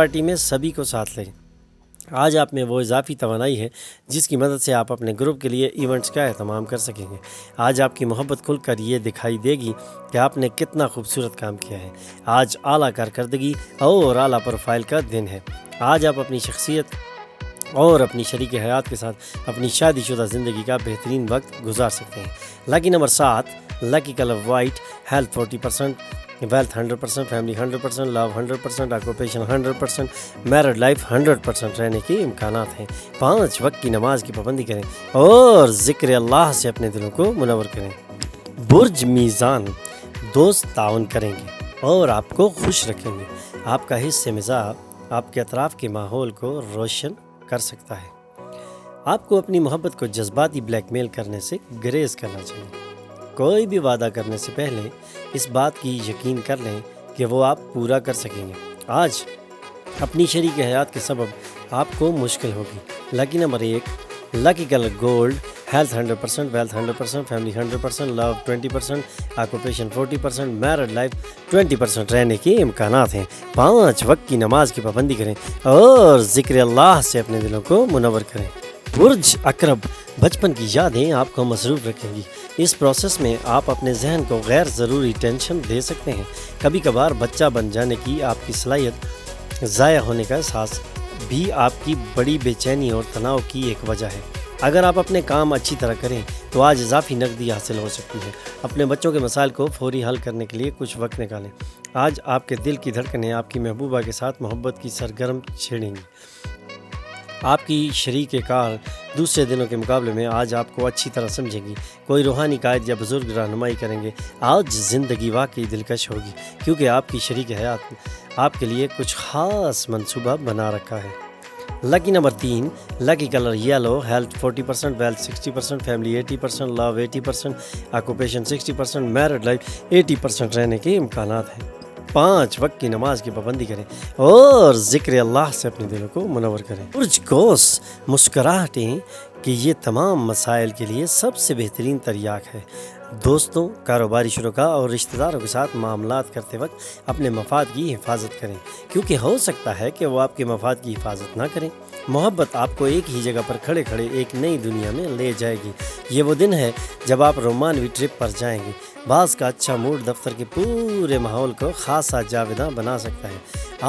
Party میں سبھی کو ساتھ لیں۔ آج آپ میں وہ اضافی توانائی ہے جس کی مدد سے آپ اپنے گروپ کے لیے ایونٹس کا اہتمام کر سکیں گے۔ آج آپ کی محبت کھل کر یہ دکھائی دے گی کہ آپ نے کتنا خوبصورت کام کیا ہے۔ آج اعلیٰ کارکردگی اور اعلیٰ پروفائل کا دن ہے۔ آج آپ اپنی شخصیت اور اپنی شریک حیات کے ساتھ اپنی شادی شدہ زندگی کا بہترین وقت گزار سکتے ہیں۔ Lucky number 7، lucky colour white, health 40%، wealth 100%، family 100%، love 100%، occupation 100%، married life 100% رہنے کے امکانات ہیں۔ 5 وقت کی نماز کی پابندی کریں اور ذکر اللہ سے اپنے دلوں کو منور کریں۔ برج میزان، دوست تعاون کریں گے اور آپ کو خوش رکھیں گے۔ آپ کا حصہ مزاج آپ کے اطراف کے ماحول کو روشن کر سکتا ہے۔ آپ کو اپنی محبت کو جذباتی بلیک میل کرنے سے گریز کرنا چاہیے۔ کوئی بھی وعدہ کرنے سے پہلے اس بات کی یقین کر لیں کہ وہ آپ پورا کر سکیں گے۔ آج اپنی شریک حیات کے سبب آپ کو مشکل ہوگی۔ Lucky number 1، lucky colour gold, health 100%، wealth 100%، family 100%، love 20%، occupation 40%، married life 20% رہنے کے امکانات ہیں۔ 5 وقت کی نماز کی پابندی کریں اور ذکر اللہ سے اپنے دلوں کو منور کریں۔ برج عقرب، بچپن کی یادیں آپ کو مصروف رکھیں گی۔ اس پروسیس میں آپ اپنے ذہن کو غیر ضروری ٹینشن دے سکتے ہیں۔ کبھی کبھار بچہ بن جانے کی آپ کی صلاحیت ضائع ہونے کا احساس بھی آپ کی بڑی بے چینی اور تناؤ کی ایک وجہ ہے۔ اگر آپ اپنے کام اچھی طرح کریں تو آج اضافی نقدی حاصل ہو سکتی ہے۔ اپنے بچوں کے مسائل کو فوری حل کرنے کے لیے کچھ وقت نکالیں۔ آج آپ کے دل کی دھڑکنیں آپ کی محبوبہ کے ساتھ محبت کی سرگرم چھیڑیں گی۔ آپ کی شریک کار دوسرے دنوں کے مقابلے میں آج آپ کو اچھی طرح سمجھیں گی۔ کوئی روحانی قائد یا بزرگ رہنمائی کریں گے۔ آج زندگی واقعی دلکش ہوگی کیونکہ آپ کی شریک حیات آپ کے لیے کچھ خاص منصوبہ بنا رکھا ہے۔ Lucky number 3، lucky colour yellow, health 40%، wealth 60%، family 80%، love 80%، occupation 60%، married life 80% رہنے کے امکانات ہیں۔ 5 وقت کی نماز کی پابندی کریں اور ذکر اللہ سے اپنے دلوں کو منور کریں۔ برج قوس، مسکراہٹیں کہ یہ تمام مسائل کے لیے سب سے بہترین تریاق ہے۔ دوستوں، کاروباری شرکاء اور رشتہ داروں کے ساتھ معاملات کرتے وقت اپنے مفاد کی حفاظت کریں کیونکہ ہو سکتا ہے کہ وہ آپ کے مفاد کی حفاظت نہ کریں۔ محبت آپ کو ایک ہی جگہ پر کھڑے کھڑے ایک نئی دنیا میں لے جائے گی۔ یہ وہ دن ہے جب آپ رومانوی ٹرپ پر جائیں گے۔ بعض کا اچھا موڈ دفتر کے پورے ماحول کو خاصا جاوداں بنا سکتا ہے۔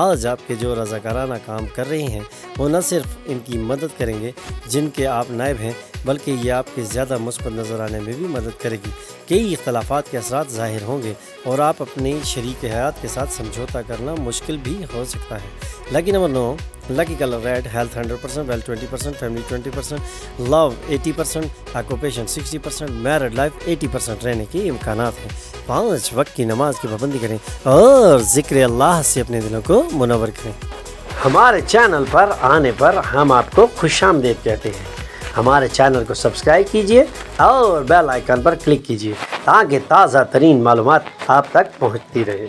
آج آپ کے جو رضاکارانہ کام کر رہے ہیں وہ نہ صرف ان کی مدد کریں گے جن کے آپ نائب ہیں بلکہ یہ آپ کے زیادہ مثبت نظر آنے میں بھی مدد کرے گی۔ کئی اختلافات کے اثرات ظاہر ہوں گے اور آپ اپنے شریک حیات کے ساتھ سمجھوتا کرنا مشکل بھی ہو سکتا ہے۔ Lucky number 9، lucky colour red, health 100%، wealth 20%، family 20%، love 80%، occupation 60%، married life 80% رہنے کے امکانات ہیں۔ 5 وقت کی نماز کی پابندی کریں اور ذکر اللہ سے اپنے دلوں کو منور کریں۔ ہمارے چینل پر آنے پر ہم آپ کو خوش آمدید کہتے ہیں۔ ہمارے چینل کو سبسکرائب کیجئے اور بیل آئیکن پر کلک کیجئے تاکہ تازہ ترین معلومات آپ تک پہنچتی رہے۔